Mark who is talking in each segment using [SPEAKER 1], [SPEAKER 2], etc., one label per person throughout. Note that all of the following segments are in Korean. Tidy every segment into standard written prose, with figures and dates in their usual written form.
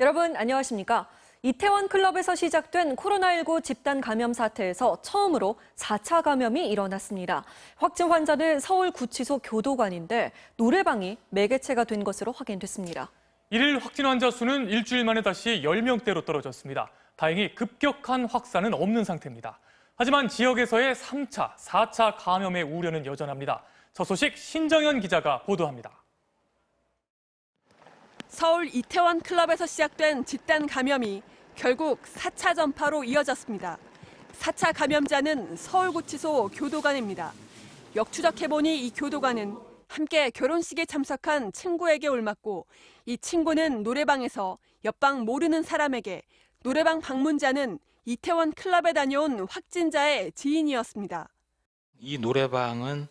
[SPEAKER 1] 여러분 안녕하십니까? 이태원 클럽에서 시작된 코로나19 집단 감염 사태에서 처음으로 4차 감염이 일어났습니다. 확진 환자는 서울구치소 교도관인데 노래방이 매개체가 된 것으로 확인됐습니다.
[SPEAKER 2] 1일 확진 환자 수는 일주일 만에 다시 10명대로 떨어졌습니다. 다행히 급격한 확산은 없는 상태입니다. 하지만 지역에서의 3차, 4차 감염의 우려는 여전합니다. 저 소식 신정현 기자가 보도합니다.
[SPEAKER 3] 서울 이태원 클럽에서 시작된 집단 감염이 결국 4차 전파로 이어졌습니다. 4차 감염자는 서울구치소 교도관입니다. 역추적해보니 이 교도관은 함께 결혼식에 참석한 친구에게 올맞고 이 친구는 노래방에서 옆방 모르는 사람에게 노래방 방문자는 이태원 클럽에 다녀온 확진자의 지인이었습니다.
[SPEAKER 4] 이 노래방은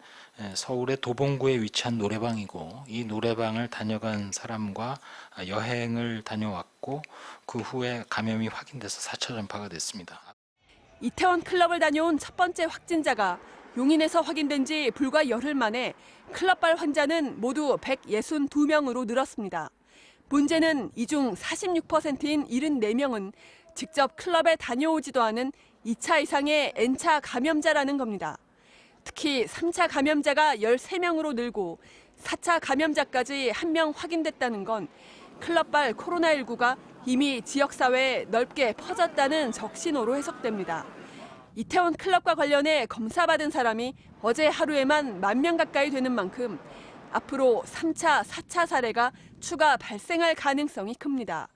[SPEAKER 4] 서울의 도봉구에 위치한 노래방이고 이 노래방을 다녀간 사람과 여행을 다녀왔고 그 후에 감염이 확인돼서 4차 전파가 됐습니다.
[SPEAKER 3] 이태원 클럽을 다녀온 첫 번째 확진자가 용인에서 확인된 지 불과 열흘 만에 클럽발 환자는 모두 162명으로 늘었습니다. 문제는 이 중 46%인 74명은 직접 클럽에 다녀오지도 않은 2차 이상의 N차 감염자라는 겁니다. 특히 3차 감염자가 13명으로 늘고 4차 감염자까지 1명 확인됐다는 건 클럽발 코로나19가 이미 지역사회에 넓게 퍼졌다는 적신호로 해석됩니다. 이태원 클럽과 관련해 검사받은 사람이 어제 하루에만 10,000명 가까이 되는 만큼 앞으로 3차, 4차 사례가 추가 발생할 가능성이 큽니다.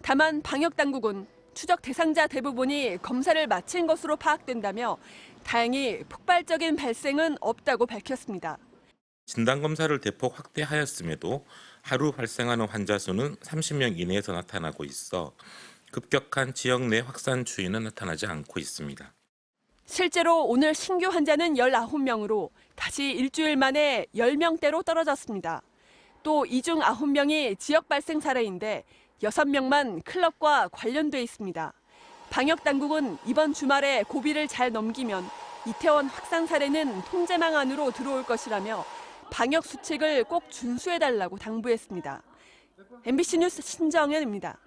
[SPEAKER 3] 다만 방역당국은 추적 대상자 대부분이 검사를 마친 것으로 파악된다며 다행히 폭발적인 발생은 없다고 밝혔습니다.
[SPEAKER 5] 진단검사를 대폭 확대하였음에도 하루 발생하는 환자 수는 30명 이내에서 나타나고 있어 급격한 지역 내 확산 추이는 나타나지 않고 있습니다.
[SPEAKER 3] 실제로 오늘 신규 환자는 19명으로 다시 일주일 만에 10명대로 떨어졌습니다. 또 이 중 9명이 지역 발생 사례인데 6명만 클럽과 관련돼 있습니다. 방역당국은 이번 주말에 고비를 잘 넘기면 이태원 확산 사례는 통제망 안으로 들어올 것이라며 방역 수칙을 꼭 준수해달라고 당부했습니다. MBC 뉴스 신정현입니다.